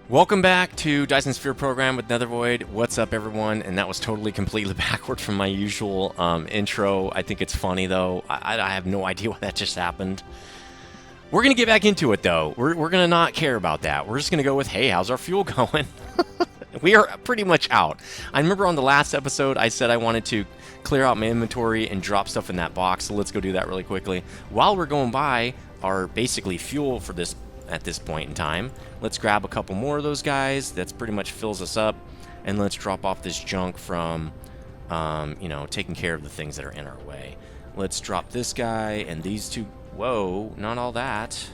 Welcome back to Dyson Sphere Program with Nethervoid. What's up, everyone? And that was totally completely backward from my usual intro. I think it's funny, though. I have no idea why that just happened. We're going to get back into it, though. We're going to not care about that. We're just going to go with, hey, how's our fuel going? We are pretty much out. I remember on the last episode, I said I wanted to clear out my inventory and drop stuff in that box. So let's go do that really quickly. While we're going by our basically fuel for this at this point in time, let's grab a couple more of those guys. That's pretty much fills us up, and let's drop off this junk from taking care of the things that are in our way. Let's drop this guy and these two. Whoa, not all that.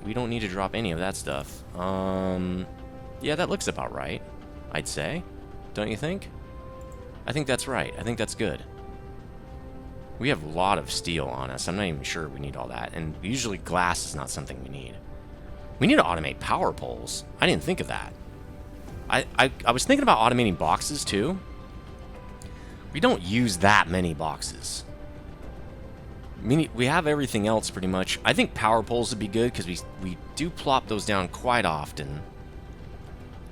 We don't need to drop any of that stuff. Yeah, that looks about right, I'd say. Don't you think? I think that's right. I think that's good. We have a lot of steel on us. I'm not even sure we need all that. And usually glass is not something we need. We need to automate power poles. I didn't think of that. I was thinking about automating boxes too. We don't use that many boxes. I mean, we have everything else pretty much. I think power poles would be good because we do plop those down quite often.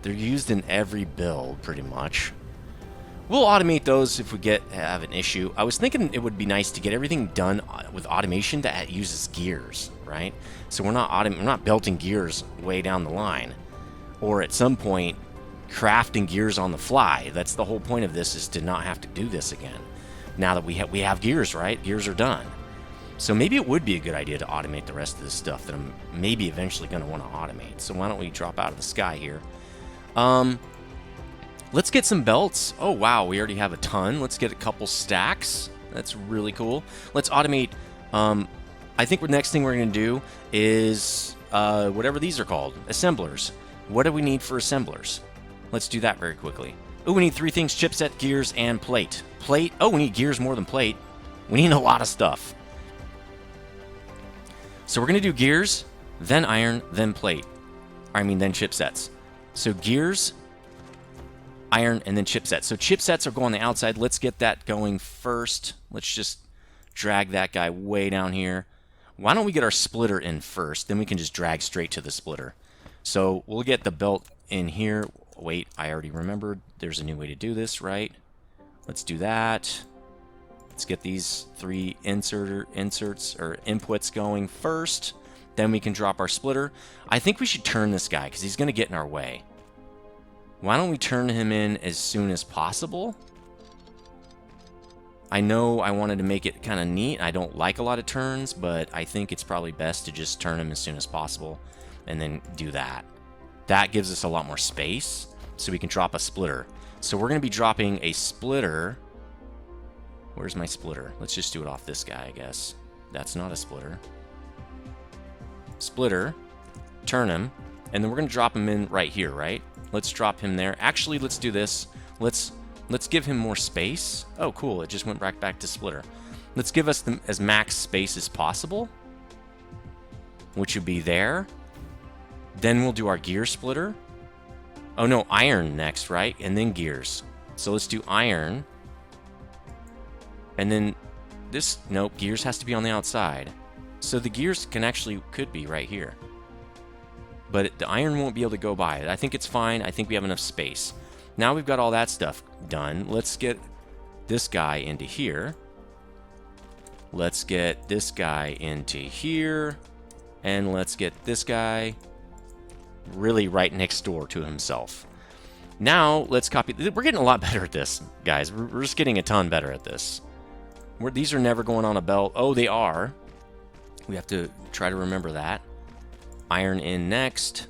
They're used in every build pretty much. We'll automate those if we have an issue. I was thinking it would be nice to get everything done with automation that uses gears, right? So we're not belting gears way down the line, or at some point crafting gears on the fly. That's the whole point of this, is to not have to do this again. Now that we have gears, right? Gears are done. So maybe it would be a good idea to automate the rest of this stuff that I'm maybe eventually going to want to automate. So why don't we drop out of the sky here? Let's get some belts. Oh, wow, we already have a ton. Let's get a couple stacks. That's really cool. Let's automate. I think the next thing we're going to do is whatever these are called, assemblers. What do we need for assemblers? Let's do that very quickly. Oh, we need 3 things: chipset, gears, and plate. Plate. Oh, we need gears more than plate. We need a lot of stuff. So we're going to do gears, then iron, then plate. Then chipsets. So gears, iron, and then chipsets. So chipsets are going on the outside. Let's get that going first. Let's just drag that guy way down here. Why don't we get our splitter in first? Then we can just drag straight to the splitter. So we'll get the belt in here. Wait, I already remembered. There's a new way to do this, right? Let's do that. Let's get these 3 inserts or inputs going first. Then we can drop our splitter. I think we should turn this guy because he's going to get in our way. Why don't we turn him in as soon as possible? I know I wanted to make it kind of neat. I don't like a lot of turns, but I think it's probably best to just turn him as soon as possible and then do that. That gives us a lot more space so we can drop a splitter. So we're going to be dropping a splitter. Where's my splitter? Let's just do it off this guy, I guess. That's not a splitter. Splitter, turn him, and then we're going to drop him in right here, right? Let's drop him there. Actually, let's do this. Let's give him more space. Oh, cool. It just went right back to splitter. Let's give us as max space as possible, which would be there. Then we'll do our gear splitter. Oh, no, iron next, right? And then gears. So let's do iron. And then this, nope, gears has to be on the outside. So the gears could be right here. But the iron won't be able to go by it. I think it's fine. I think we have enough space. Now we've got all that stuff done. Let's get this guy into here. Let's get this guy into here. And let's get this guy really right next door to himself. Now let's copy. We're getting a lot better at this, guys. We're just getting a ton better at this. These are never going on a belt. Oh, they are. We have to try to remember that. Iron in next.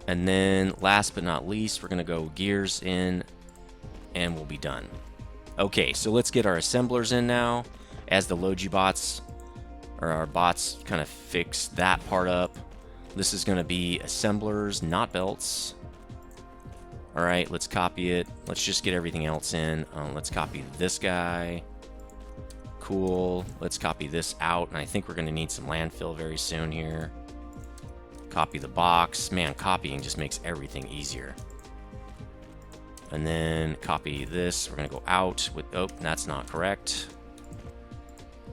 And then last but not least, we're going to go gears in and we'll be done. Okay, so let's get our assemblers in now as the Logi bots, or our bots, kind of fix that part up. This is going to be assemblers, not belts. All right, let's copy it. Let's just get everything else in. Let's copy this guy. Cool. Let's copy this out, and I think we're going to need some landfill very soon here. Copy the box. Man, copying just makes everything easier. And then copy this. We're going to go out with... Oh, that's not correct.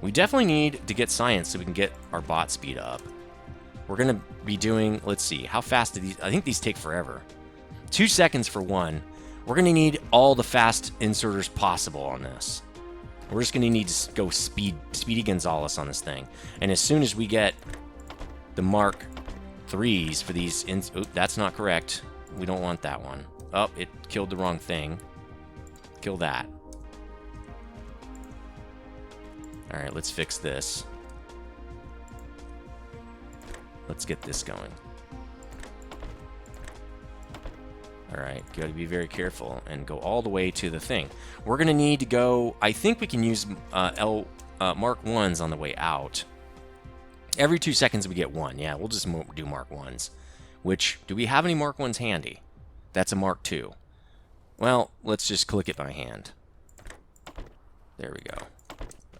We definitely need to get science so we can get our bot speed up. we're going to be doing, let's see, how fast do these, I think these take forever. 2 seconds for one. We're going to need all the fast inserters possible on this. We're just going to need to go Speedy Gonzalez on this thing. And as soon as we get the Mark 3s for these, that's not correct. We don't want that one. Oh, it killed the wrong thing. Kill that. All right, let's fix this. Let's get this going. All right, got to be very careful and go all the way to the thing. We're going to need to go, I think we can use Mark 1s on the way out. Every 2 seconds we get one. Yeah, we'll just do Mark 1s. Which, do we have any Mark 1s handy? That's a Mark 2. Well, let's just click it by hand. There we go.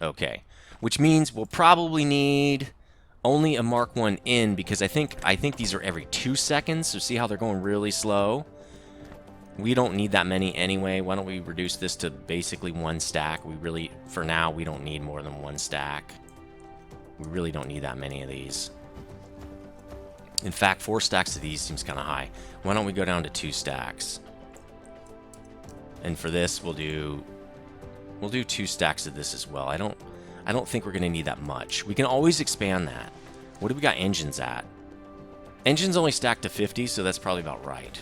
Okay, which means we'll probably need only a Mark 1 in, because I think these are every 2 seconds, so see how they're going really slow? We don't need that many anyway. Why don't we reduce this to basically 1 stack? We really, for now, we don't need more than 1 stack. We really don't need that many of these. In fact, 4 stacks of these seems kind of high. Why don't we go down to 2 stacks? And for this, we'll do 2 stacks of this as well. I don't think we're going to need that much. We can always expand that. What do we got engines at? Engines only stack to 50, so that's probably about right.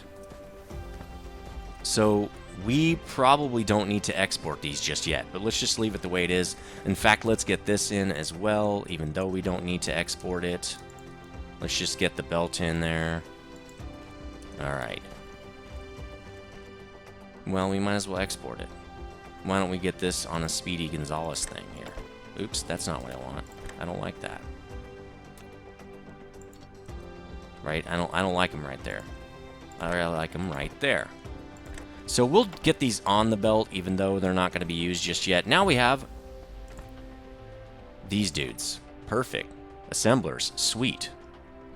So we probably don't need to export these just yet, but let's just leave it the way it is. In fact, let's get this in as well, even though we don't need to export it. Let's just get the belt in there. All right. Well, we might as well export it. Why don't we get this on a Speedy Gonzalez thing here? Oops, that's not what I want. I don't like that. Right? I don't like them right there. I like them right there. So we'll get these on the belt, even though they're not going to be used just yet. Now we have these dudes. Perfect. Assemblers. Sweet.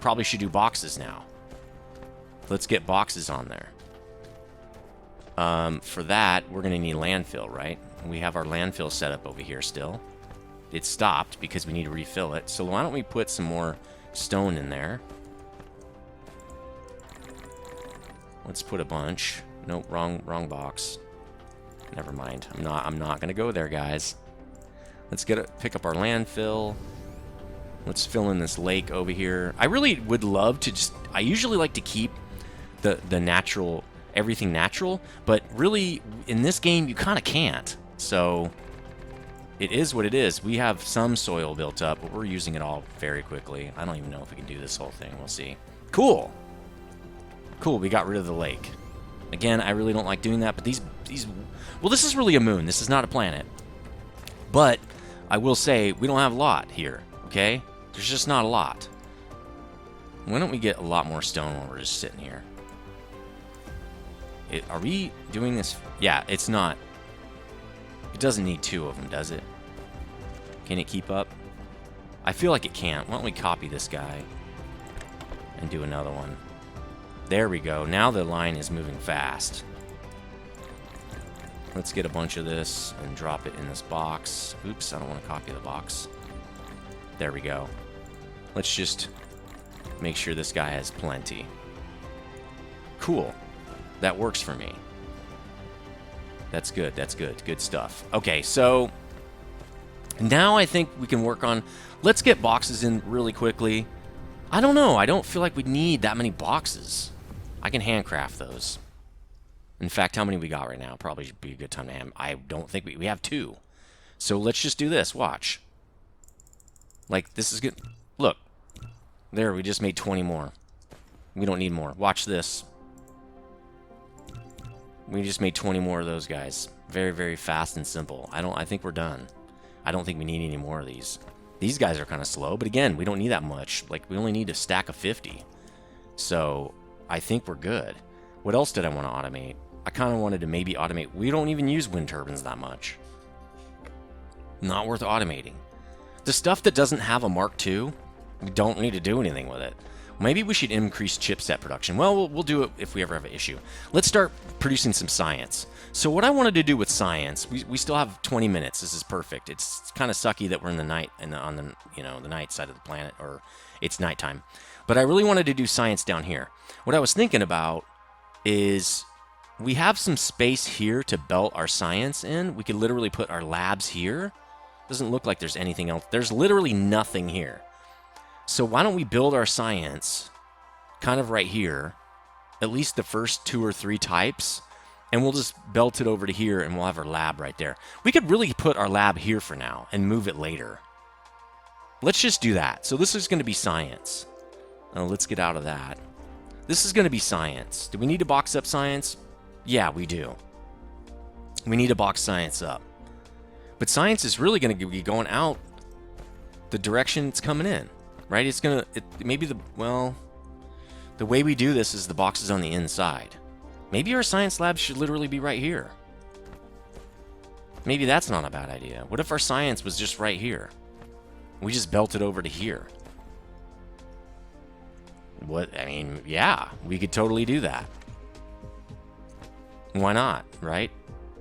Probably should do boxes now. Let's get boxes on there. For that, we're going to need landfill, right? We have our landfill set up over here still. It stopped because we need to refill it. So why don't we put some more stone in there? Let's put a bunch. Nope, wrong box. Never mind. I'm not gonna go there, guys. Let's pick up our landfill. Let's fill in this lake over here. I really would love to I usually like to keep the natural, everything natural, but really in this game you kind of can't. So it is what it is. We have some soil built up, but we're using it all very quickly. I don't even know if we can do this whole thing. We'll see. Cool. Cool, we got rid of the lake. Again, I really don't like doing that, but these... Well, this is really a moon. This is not a planet. But I will say, we don't have a lot here, okay? There's just not a lot. Why don't we get a lot more stone while we're just sitting here? Are we doing this? Yeah, it's not. It doesn't need 2 of them, does it? Can it keep up? I feel like it can't. Why don't we copy this guy and do another one? There we go. Now the line is moving fast. Let's get a bunch of this and drop it in this box. Oops, I don't want to copy the box. There we go. Let's just make sure this guy has plenty. Cool. That works for me. That's good. That's good. Good stuff. Okay, so now I think we can work on... Let's get boxes in really quickly. I don't know. I don't feel like we need that many boxes. I can handcraft those. In fact, how many we got right now? Probably should be a good time to hand. I don't think we have 2. So let's just do this. Watch. Like, this is good. Look. There, we just made 20 more. We don't need more. Watch this. We just made 20 more of those guys. Very, very fast and simple. I think we're done. I don't think we need any more of these. These guys are kind of slow, but again, we don't need that much. Like, we only need a stack of 50. So, I think we're good. What else did I want to automate? I kind of wanted to maybe automate. We don't even use wind turbines that much. Not worth automating. The stuff that doesn't have a Mark II, we don't need to do anything with it. Maybe we should increase chipset production. Well, we'll do it if we ever have an issue. Let's start producing some science. So what I wanted to do with science, we still have 20 minutes. This is perfect. It's kind of sucky that we're in the night and on the the night side of the planet, or it's nighttime. But I really wanted to do science down here. What I was thinking about is we have some space here to belt our science in. We could literally put our labs here. Doesn't look like there's anything else. There's literally nothing here. So why don't we build our science kind of right here, at least the first 2 or 3 types, and we'll just belt it over to here and we'll have our lab right there. We could really put our lab here for now and move it later. Let's just do that. So this is going to be science. Let's get out of that. This is going to be science. Do we need to box up science? Yeah, we do. We need to box science up. But science is really going to be going out the direction it's coming in, right? It's going to, maybe the way we do this is the box is on the inside. Maybe our science lab should literally be right here. Maybe that's not a bad idea. What if our science was just right here? We just belt it over to here. Yeah, we could totally do that. Why not, right?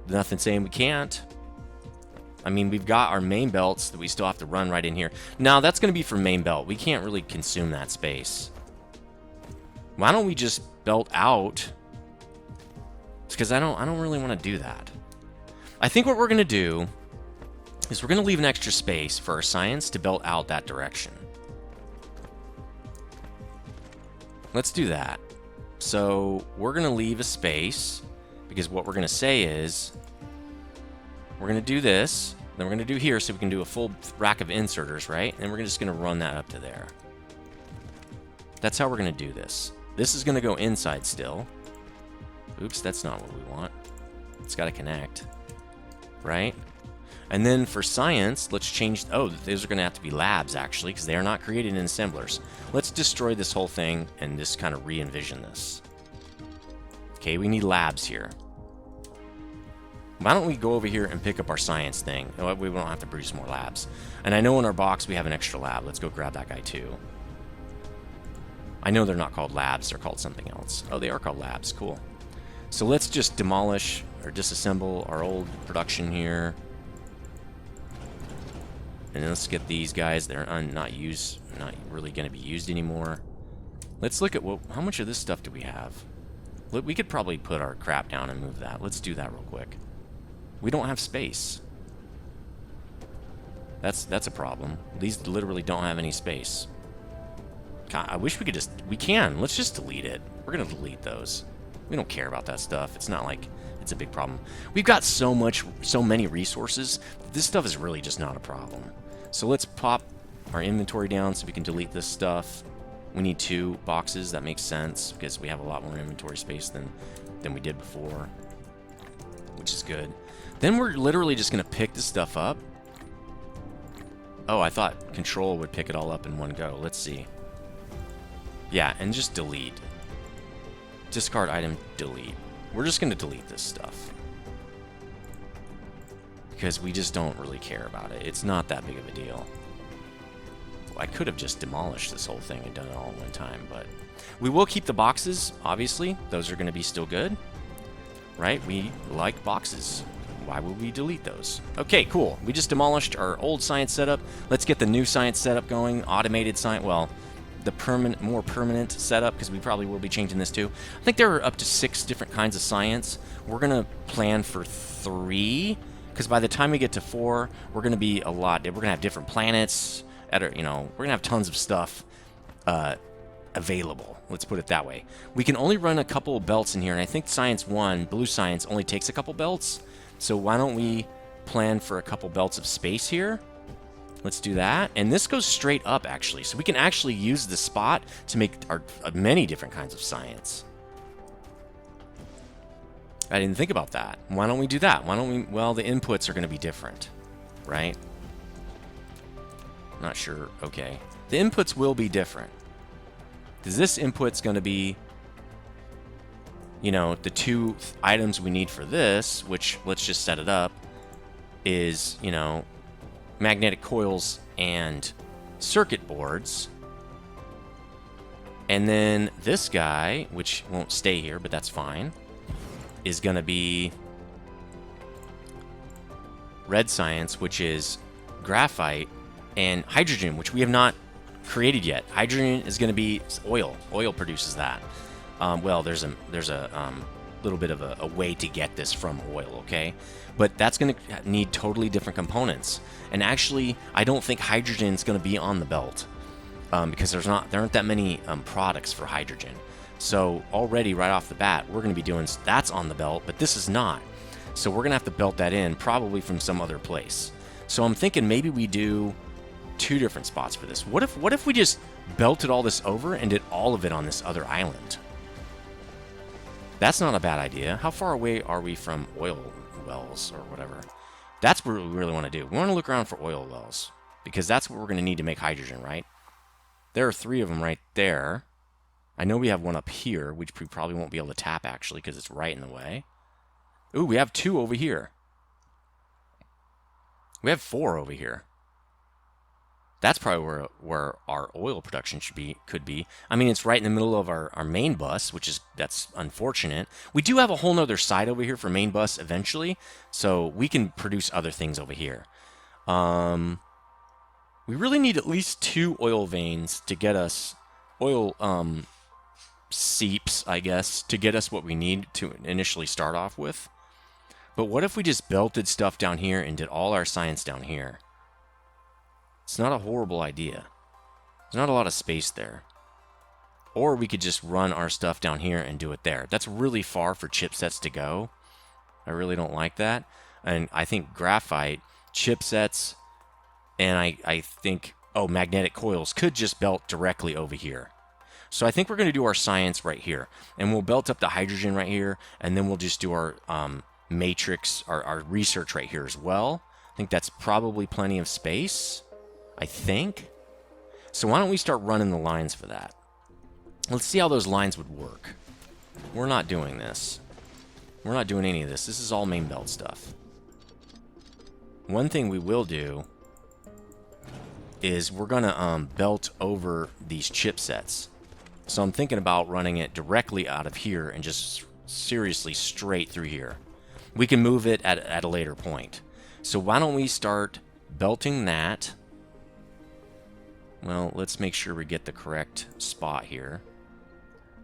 Nothing saying we can't. I mean, we've got our main belts that we still have to run right in here. Now, that's going to be for main belt. We can't really consume that space. Why don't we just belt out? Because I don't really want to do that. I think what we're going to do is we're going to leave an extra space for our science to belt out that direction. Let's do that. So we're going to leave a space because what we're going to say is we're going to do this, then we're going to do here so we can do a full rack of inserters, right? And we're just going to run that up to there. That's how we're going to do this. This is going to go inside still. Oops, that's not what we want. It's got to connect, right? And then for science, let's change. Oh, those are going to have to be labs, actually, because they are not created in assemblers. Let's destroy this whole thing and just kind of re-envision this. Okay, we need labs here. Why don't we go over here and pick up our science thing? We don't have to produce more labs. And I know in our box we have an extra lab. Let's go grab that guy too. I know they're not called labs. They're called something else. Oh, they are called labs. Cool. So let's just demolish or disassemble our old production here. And then let's get these guys. They're not really going to be used anymore. Let's look at how much of this stuff do we have? Look, we could probably put our crap down and move that. Let's do that real quick. We don't have space. That's a problem. These literally don't have any space. God, I wish we could we can. Let's just delete it. We're going to delete those. We don't care about that stuff. It's not like it's a big problem. We've got so many resources. This stuff is really just not a problem. So let's pop our inventory down so we can delete this stuff. We need 2 boxes. That makes sense because we have a lot more inventory space than we did before, which is good. Then we're literally just going to pick this stuff up. Oh, I thought control would pick it all up in one go. Let's see. Yeah, and just delete. Discard item, delete. We're just going to delete this stuff because we just don't really care about it. It's not that big of a deal. I could have just demolished this whole thing and done it all in one time, but we will keep the boxes, obviously. Those are going to be still good, right? We like boxes. Why would we delete those? Okay, cool. We just demolished our old science setup. Let's get the new science setup going. Automated science, well, the more permanent setup, because we probably will be changing this too. I think there are up to 6 different kinds of science. We're going to plan for 3, because by the time we get to 4, we're going to be a lot. We're going to have different planets. We're going to have tons of stuff available. Let's put it that way. We can only run a couple of belts in here, and I think Science 1, Blue Science, only takes a couple belts. So why don't we plan for a couple belts of space here? Let's do that. And this goes straight up, actually. So we can actually use the spot to make our many different kinds of science. I didn't think about that. Why don't we do that? Why don't we... Well, the inputs are going to be different, right? Not sure. Okay. The inputs will be different. Because this input's going to be, the 2 items we need for this, which, let's just set it up, is, magnetic coils and circuit boards. And then this guy, which won't stay here, but that's fine, is going to be red science, which is graphite, and hydrogen, which we have not created yet. Hydrogen is going to be oil. Oil produces that. Well, there's a little bit of a way to get this from oil, okay? But that's going to need totally different components. And actually, I don't think hydrogen is going to be on the belt because there aren't that many products for hydrogen. So already right off the bat, we're going to be doing that's on the belt, but this is not. So we're going to have to belt that in probably from some other place. So I'm thinking maybe we do 2 different spots for this. What if we just belted all this over and did all of it on this other island? That's not a bad idea. How far away are we from oil wells or whatever? That's what we really want to do. We want to look around for oil wells because that's what we're going to need to make hydrogen, right? There are 3 of them right there. I know we have one up here, which we probably won't be able to tap actually because it's right in the way. Ooh, we have 2 over here. We have 4 over here. That's probably where our oil production could be. I mean, it's right in the middle of our main bus, that's unfortunate. We do have a whole nother side over here for main bus eventually, so we can produce other things over here. We really need at least 2 oil veins to get us oil seeps, I guess, to get us what we need to initially start off with. But what if we just belted stuff down here and did all our science down here? It's not a horrible idea. There's not a lot of space there. Or we could just run our stuff down here and do it there. That's really far for chipsets to go. I really don't like that. And I think graphite, chipsets, and I think, magnetic coils could just belt directly over here. So I think we're going to do our science right here. And we'll belt up the hydrogen right here, and then we'll just do our matrix, our research right here as well. I think that's probably plenty of space. I think. So why don't we start running the lines for that? Let's see how those lines would work. We're not doing this. We're not doing any of this. This is all main belt stuff. One thing we will do is we're going to belt over these chipsets. So I'm thinking about running it directly out of here and just seriously straight through here. We can move it at a later point. So why don't we start belting that? Well, let's make sure we get the correct spot here.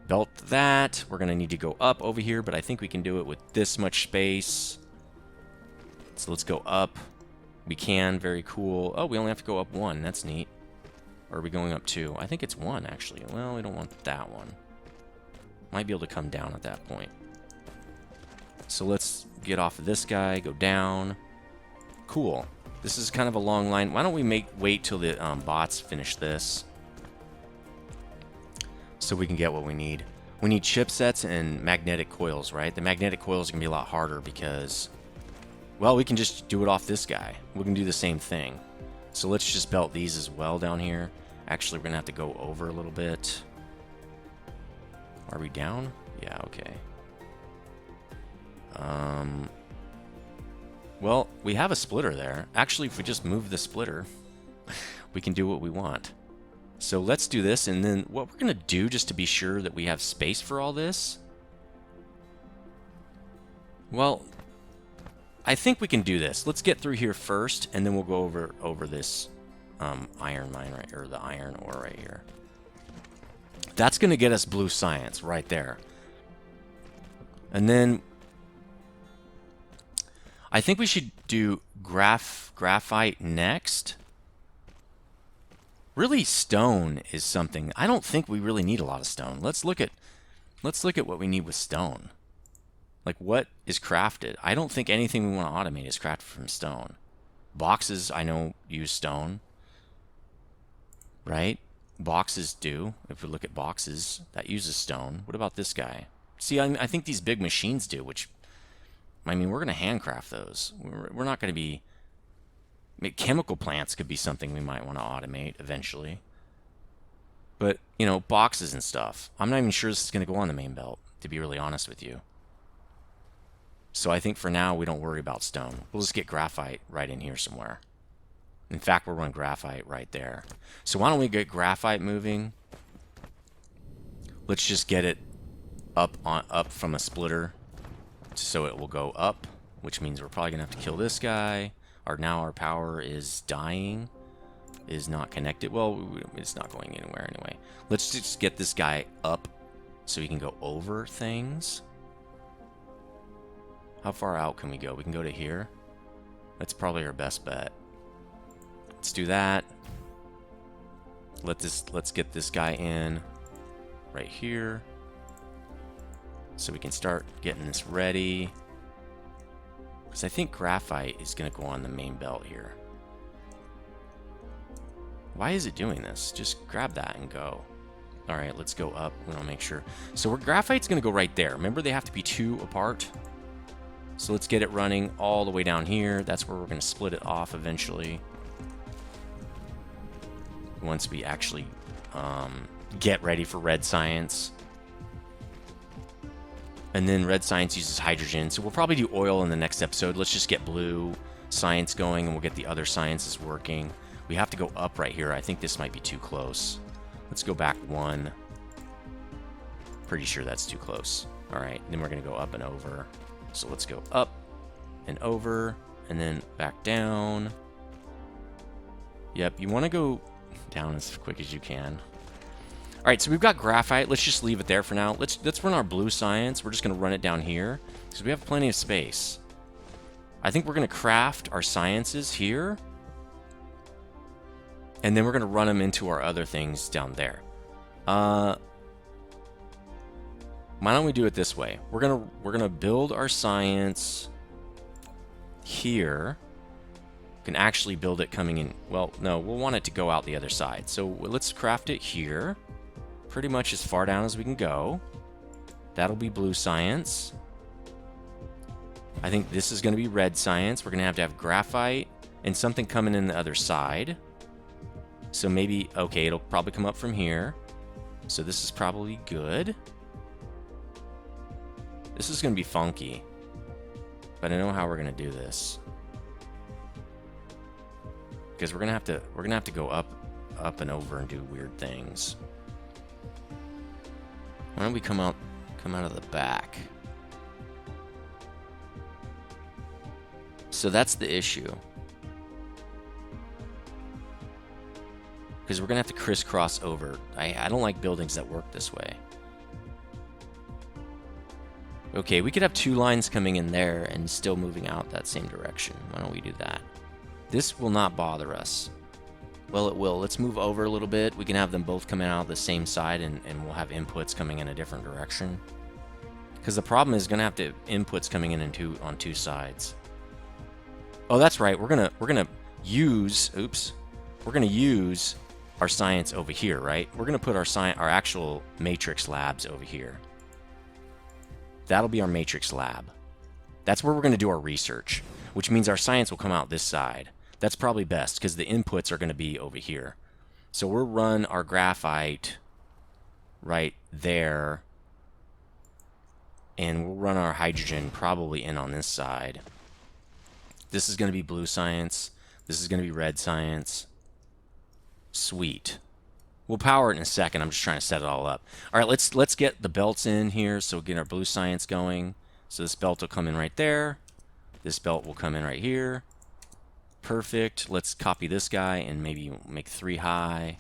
Belt that. We're going to need to go up over here, but I think we can do it with this much space. So let's go up. We can. Very cool. Oh, we only have to go up 1. That's neat. Or are we going up 2? I think it's 1, actually. Well, we don't want that one. Might be able to come down at that point. So let's get off of this guy, go down. Cool. This is kind of a long line. Why don't we wait till the bots finish this so we can get what we need. We need chipsets and magnetic coils, right? The magnetic coils are going to be a lot harder because, well, we can just do it off this guy. We can do the same thing. So let's just belt these as well down here. Actually, we're going to have to go over a little bit. Are we down? Yeah, okay. Well, we have a splitter there. Actually, if we just move the splitter, we can do what we want. So let's do this, and then what we're going to do just to be sure that we have space for all this, well, I think we can do this. Let's get through here first, and then we'll go over this iron mine right, or the iron ore right here. That's going to get us blue science right there. And then I think we should do graphite next. Really, stone is something. I don't think we really need a lot of stone. Let's look at what we need with stone. Like, what is crafted? I don't think anything we want to automate is crafted from stone. Boxes, I know, use stone. Right? Boxes do. If we look at boxes, that uses stone. What about this guy? See, I think these big machines do, which, I mean, we're going to handcraft those. We're not going to be... Chemical plants could be something we might want to automate eventually. But, you know, boxes and stuff. I'm not even sure this is going to go on the main belt, to be really honest with you. So I think for now, we don't worry about stone. We'll just get graphite right in here somewhere. In fact, we'll run graphite right there. So why don't we get graphite moving? Let's just get it up from a splitter, so it will go up, which means we're probably gonna have to kill this guy. Now our power is dying. is not connected. Well, it's not going anywhere anyway. Let's just get this guy up so he can go over things. How far out can we go? We can go to here. That's probably our best bet. Let's do that. Let's get this guy in right here so we can start getting this ready. Because I think graphite is going to go on the main belt here. Why is it doing this? Just grab that and go. All right, let's go up. We want to make sure. So graphite's going to go right there. Remember, they have to be 2 apart. So let's get it running all the way down here. That's where we're going to split it off eventually. Once we actually get ready for red science. And then red science uses hydrogen. So we'll probably do oil in the next episode. Let's just get blue science going and we'll get the other sciences working. We have to go up right here. I think this might be too close. Let's go back 1. Pretty sure that's too close. All right, then we're going to go up and over. So let's go up and over and then back down. Yep, you want to go down as quick as you can. All right, so we've got graphite. Let's just leave it there for now. Let's run our blue science. We're just going to run it down here because we have plenty of space. I think we're going to craft our sciences here. And then we're going to run them into our other things down there. Why don't we do it this way? We're gonna build our science here. We can actually build it coming in. Well, no, we'll want it to go out the other side. So let's craft it here. Pretty much as far down as we can go. That'll be blue science. I think this is going to be red science. We're going to have graphite and something coming in the other side. So maybe, okay, it'll probably come up from here. So this is probably good. This is going to be funky. But I know how we're going to do this. Because we're going to have to go up and over and do weird things. Why don't we come out of the back? So that's the issue. Because we're going to have to crisscross over. I don't like buildings that work this way. Okay, we could have 2 lines coming in there and still moving out that same direction. Why don't we do that? This will not bother us. Well, it will. Let's move over a little bit. We can have them both coming out the same side, and we'll have inputs coming in a different direction. Because the problem is going to have to inputs coming in on 2 sides. Oh, that's right. We're gonna use. Oops. We're gonna use our science over here, right? We're gonna put our actual matrix labs over here. That'll be our matrix lab. That's where we're gonna do our research, which means our science will come out this side. That's probably best because the inputs are going to be over here. So we'll run our graphite right there. And we'll run our hydrogen probably in on this side. This is going to be blue science. This is going to be red science. Sweet. We'll power it in a second. I'm just trying to set it all up. All right, let's get the belts in here. So we'll get our blue science going. So this belt will come in right there. This belt will come in right here. Perfect. Let's copy this guy and maybe make 3 high.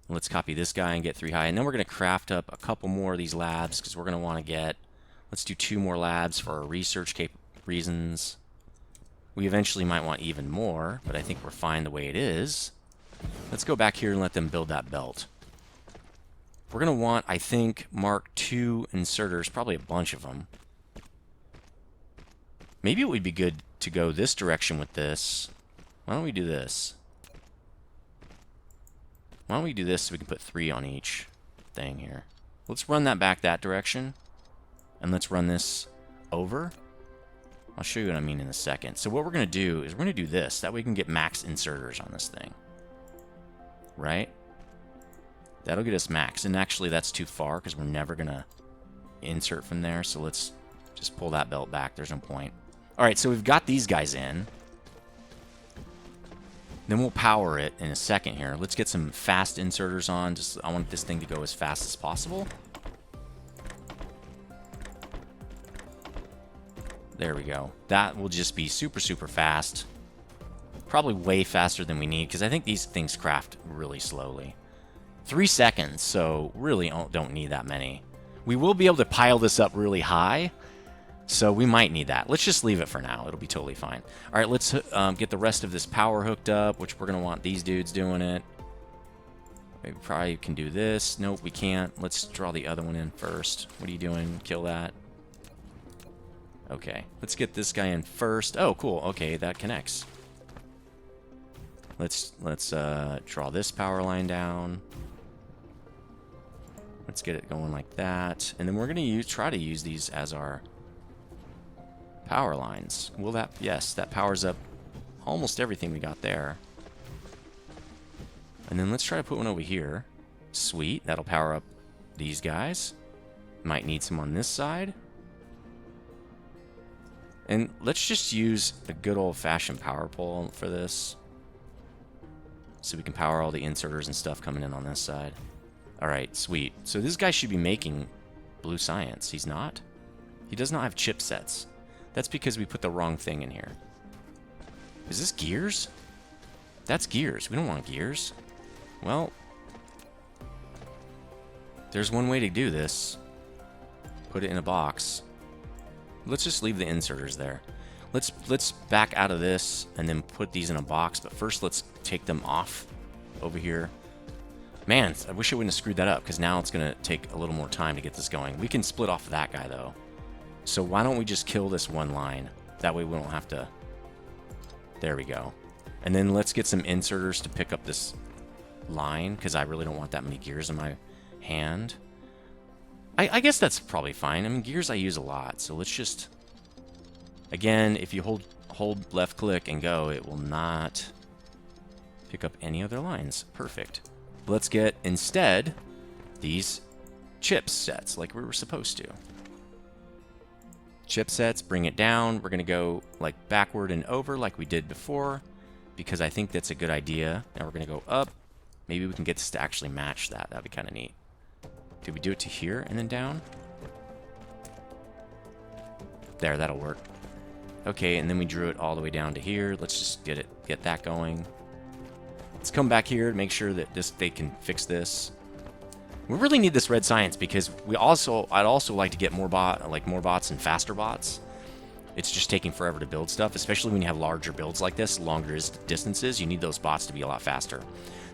Let's copy this guy and get 3 high. And then we're going to craft up a couple more of these labs because we're going to want to get... Let's do 2 more labs for our research reasons. We eventually might want even more, but I think we're fine the way it is. Let's go back here and let them build that belt. We're going to want, I think, Mark II inserters, probably a bunch of them. Maybe it would be good to go this direction with this. Why don't we do this? Why don't we do this so we can put 3 on each thing here? Let's run that back that direction. And let's run this over. I'll show you what I mean in a second. So what we're going to do is we're going to do this. That way we can get max inserters on this thing. Right? That'll get us max. And actually that's too far because we're never going to insert from there. So let's just pull that belt back. There's no point. All right, so we've got these guys in. Then we'll power it in a second here. Let's get some fast inserters on. I want this thing to go as fast as possible. There we go. That will just be super, super fast. Probably way faster than we need, because I think these things craft really slowly. 3 seconds, so really don't need that many. We will be able to pile this up really high, so we might need that. Let's just leave it for now. It'll be totally fine. All right, let's get the rest of this power hooked up, which we're going to want these dudes doing it. Maybe probably can do this. Nope, we can't. Let's draw the other one in first. What are you doing? Kill that. Okay, let's get this guy in first. Oh, cool. Okay, that connects. Let's draw this power line down. Let's get it going like that. And then we're going to try to use these as our power lines. Will that... Yes, that powers up almost everything we got there. And then let's try to put one over here. Sweet. That'll power up these guys. Might need some on this side. And let's just use a good old-fashioned power pole for this, so we can power all the inserters and stuff coming in on this side. Alright, sweet. So this guy should be making blue science. He's not? He does not have chipsets. That's because we put the wrong thing in here. Is this gears? That's gears. We don't want gears. Well, there's one way to do this. Put it in a box. Let's just leave the inserters there. Let's back out of this and then put these in a box, but first let's take them off over here. Man, I wish I wouldn't have screwed that up, because now it's going to take a little more time to get this going. We can split off that guy, though. So why don't we just kill this one line? That way we don't have to... There we go. And then let's get some inserters to pick up this line, because I really don't want that many gears in my hand. I guess that's probably fine. I mean, gears I use a lot, so let's just... Again, if you hold left click and go, it will not pick up any other lines. Perfect. Let's get, instead, these chipsets like we were supposed to. Chipsets, bring it down. We're going to go like backward and over like we did before, because I think that's a good idea. Now we're going to go up. Maybe we can get this to actually match that. That'd be kind of neat. Did we do it to here and then down? There, that'll work. Okay, and then we drew it all the way down to here. Let's just get that going. Let's come back here to make sure that they can fix this. We really need this red science, because I'd also like to get more bots and faster bots. It's just taking forever to build stuff, especially when you have larger builds like this, longer distances. You need those bots to be a lot faster.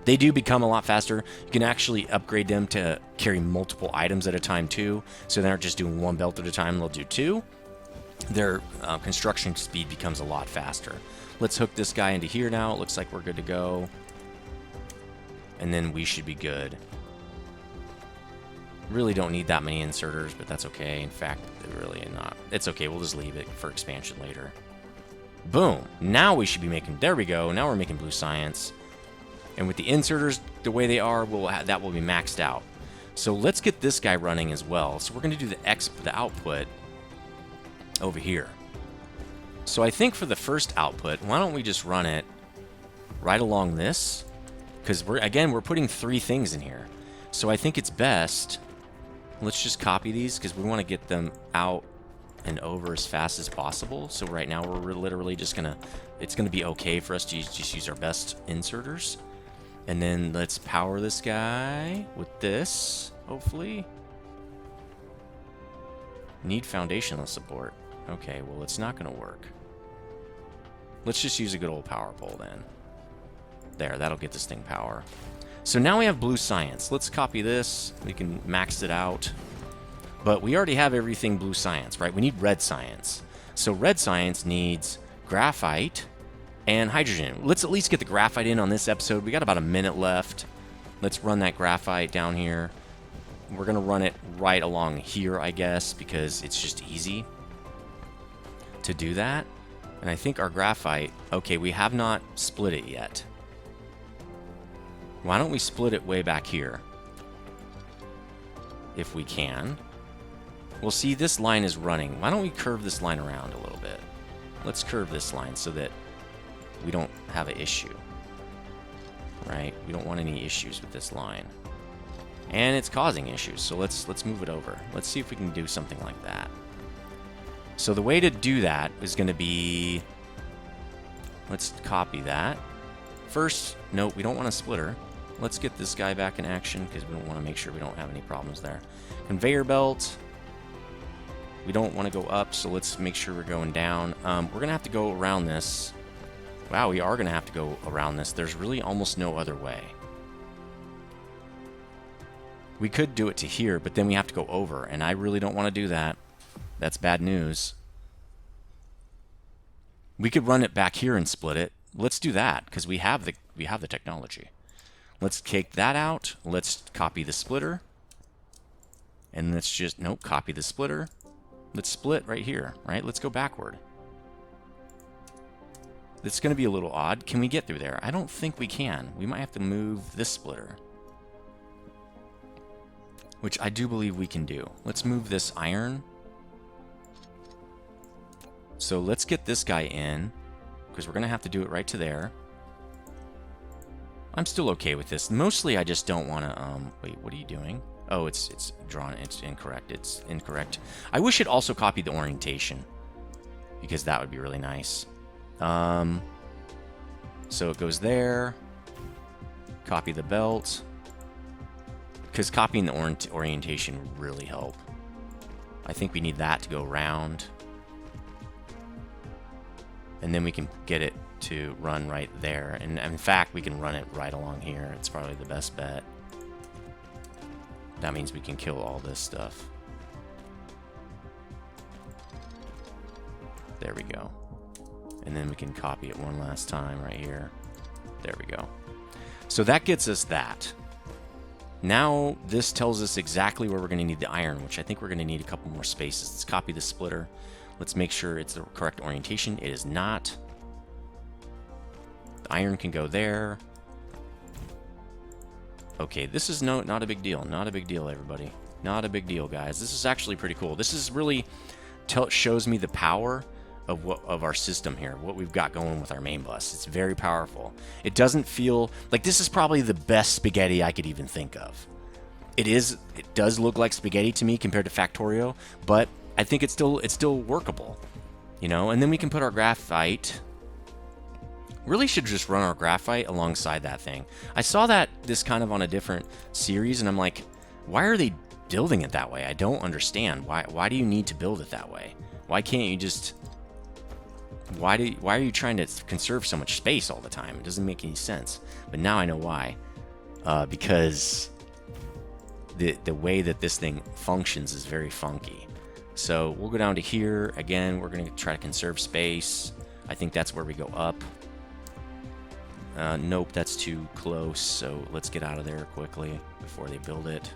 They do become a lot faster. You can actually upgrade them to carry multiple items at a time too, so they aren't just doing one belt at a time, they'll do two. Their construction speed becomes a lot faster. Let's hook this guy into here now. It looks like we're good to go. And then we should be good. Really don't need that many inserters, but that's okay. In fact, really not. It's okay. We'll just leave it for expansion later. Boom. Now we should be making... There we go. Now we're making blue science. And with the inserters the way they are, that will be maxed out. So let's get this guy running as well. So we're going to do the output over here. So I think for the first output, why don't we just run it right along this? Because we're putting 3 things in here. So I think it's best... Let's just copy these, because we want to get them out and over as fast as possible. So right now we're literally just going to... It's going to be okay for us to just use our best inserters. And then let's power this guy with this, hopefully. Need foundational support. Okay, well, it's not going to work. Let's just use a good old power pole then. There, that'll get this thing power. So now we have blue science. Let's copy this. We can max it out. But we already have everything blue science, right? We need red science. So red science needs graphite and hydrogen. Let's at least get the graphite in on this episode. We got about a minute left. Let's run that graphite down here. We're going to run it right along here, I guess, because it's just easy to do that. And I think our graphite... Okay, we have not split it yet. Why don't we split it way back here? If we can. Well, see, this line is running. Why don't we curve this line around a little bit? Let's curve this line so that we don't have an issue. Right? We don't want any issues with this line. And it's causing issues, so let's move it over. Let's see if we can do something like that. So the way to do that is going to be... Let's copy that. First, no, we don't want a splitter. Let's get this guy back in action because we don't want to make sure we don't have any problems there. Conveyor belt. We don't want to go up, so let's make sure we're going down. We're going to have to go around this. Wow, we are going to have to go around this. There's really almost no other way. We could do it to here, but then we have to go over, and I really don't want to do that. That's bad news. We could run it back here and split it. Let's do that, because we have the technology. Let's take that out. Let's copy the splitter. And let's just, nope, copy the splitter. Let's split right here, right? Let's go backward. It's going to be a little odd. Can we get through there? I don't think we can. We might have to move this splitter, which I do believe we can do. Let's move this iron. So let's get this guy in, because we're going to have to do it right to there. I'm still okay with this. Mostly I just don't want to, wait, what are you doing? Oh, it's drawn, it's incorrect. It's incorrect. I wish it also copied the orientation, because that would be really nice. So it goes there. Copy the belt. Because copying the orientation would really help. I think we need that to go around. And then we can get it to run right there. And in fact, we can run it right along here. It's probably the best bet. That means we can kill all this stuff. There we go. And then we can copy it one last time right here. There we go. So that gets us that. Now this tells us exactly where we're going to need the iron, which I think we're going to need a couple more spaces. Let's copy the splitter. Let's make sure it's the correct orientation. It is not. The iron can go there. Okay, this is not a big deal. Not a big deal, everybody. Not a big deal, guys. This is actually pretty cool. This is really shows me the power of our system here, what we've got going with our main bus. It's very powerful. It doesn't feel like this is probably the best spaghetti I could even think of. It does look like spaghetti to me compared to Factorio, but I think it's still workable, you know. And then we can put our graphite. Really should just run our graphite alongside that thing. I saw this kind of on a different series, and I'm like, why are they building it that way? I don't understand. Why do you need to build it that way? Why can't you just... Why are you trying to conserve so much space all the time? It doesn't make any sense. But now I know why. Because the way that this thing functions is very funky. So we'll go down to here. Again, we're going to try to conserve space. I think that's where we go up. Nope, that's too close. So let's get out of there quickly before they build it.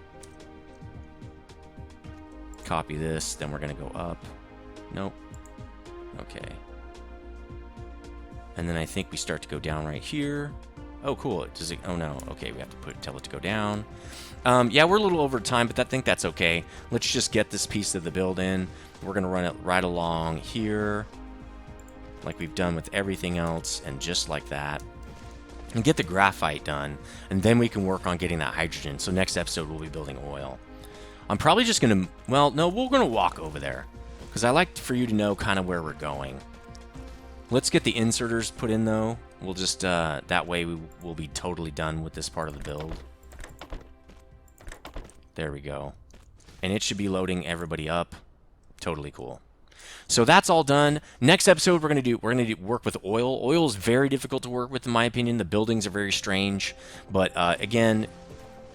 Copy this. Then we're going to go up. Nope. Okay. And then I think we start to go down right here. Oh, cool. Does it? Oh, no. Okay, we have to tell it to go down. Yeah, we're a little over time, but I think that's okay. Let's just get this piece of the build in. We're going to run it right along here, like we've done with everything else, and just like that. And get the graphite done, and then we can work on getting that hydrogen. So next episode, we'll be building oil. I'm probably just going to... Well, no, we're going to walk over there, because I like for you to know kind of where we're going. Let's get the inserters put in, though. We'll just, that way we will be totally done with this part of the build. There we go. And it should be loading everybody up. Totally cool. So that's all done. Next episode, we're gonna work with oil. Oil is very difficult to work with, in my opinion. The buildings are very strange. But, again,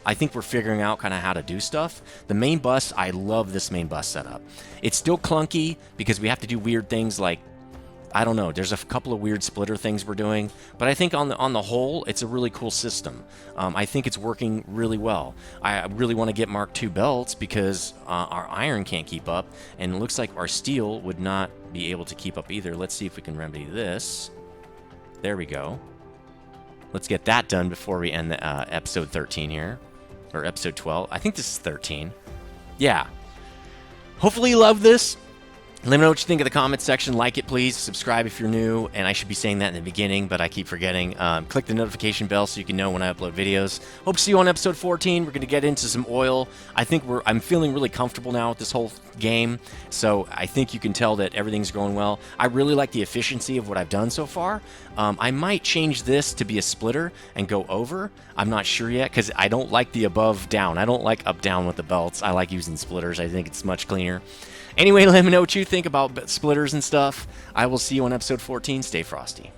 I think we're figuring out kind of how to do stuff. The main bus, I love this main bus setup. It's still clunky because we have to do weird things like, I don't know, there's a couple of weird splitter things we're doing, but I think on the whole, it's a really cool system. I think it's working really well. I really want to get Mark II belts because our iron can't keep up, and it looks like our steel would not be able to keep up either. Let's see if we can remedy this. There we go. Let's get that done before we end the episode 13 here, or episode 12. I think this is 13. Yeah. Hopefully you love this. Let me know what you think in the comments section. Like it, please. Subscribe if you're new. And I should be saying that in the beginning, but I keep forgetting. Click the notification bell so you can know when I upload videos. Hope to see you on episode 14. We're going to get into some oil. I'm feeling really comfortable now with this whole game. So I think you can tell that everything's going well. I really like the efficiency of what I've done so far. I might change this to be a splitter and go over. I'm not sure yet because I don't like the above down. I don't like up down with the belts. I like using splitters. I think it's much cleaner. Anyway, let me know what you think about splitters and stuff. I will see you on episode 14. Stay frosty.